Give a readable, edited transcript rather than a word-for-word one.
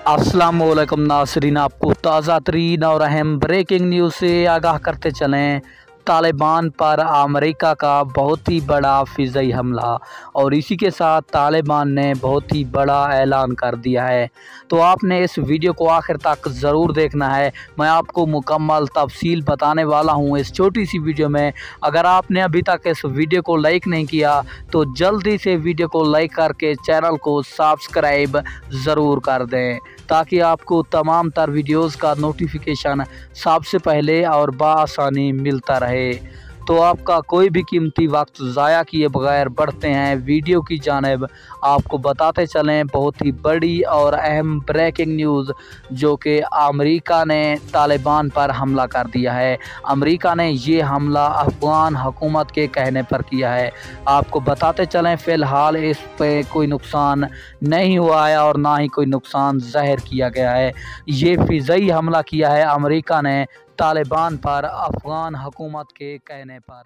अस्सलामुअलैकुम नासरीन, आपको ताज़ा तरीन और अहम ब्रेकिंग न्यूज़ से आगाह करते चलें। तालिबान पर अमेरिका का बहुत ही बड़ा फ़िज़ाई हमला और इसी के साथ तालिबान ने बहुत ही बड़ा ऐलान कर दिया है। तो आपने इस वीडियो को आखिर तक ज़रूर देखना है। मैं आपको मुकम्मल तफसील बताने वाला हूँ इस छोटी सी वीडियो में। अगर आपने अभी तक इस वीडियो को लाइक नहीं किया तो जल्दी से वीडियो को लाइक करके चैनल को सब्सक्राइब ज़रूर कर दें, ताकि आपको तमाम तर वीडियोज़ का नोटिफिकेशन सबसे पहले और बआसानी मिलता रहे। तो आपका कोई भी कीमती वक्त ज़ाया किए बगैर बढ़ते हैं वीडियो की जानिब। आपको बताते चलें बहुत ही बड़ी और अहम ब्रेकिंग न्यूज़, जो कि अमेरिका ने तालिबान पर हमला कर दिया है। अमेरिका ने ये हमला अफ़गान हुकूमत के कहने पर किया है। आपको बताते चलें फ़िलहाल इस पे कोई नुकसान नहीं हुआ है और ना ही कोई नुकसान ज़ाहिर किया गया है। ये फ़िज़ाई हमला किया है अमेरिका ने तालिबान पर अफ़गान हुकूमत के कहने पर।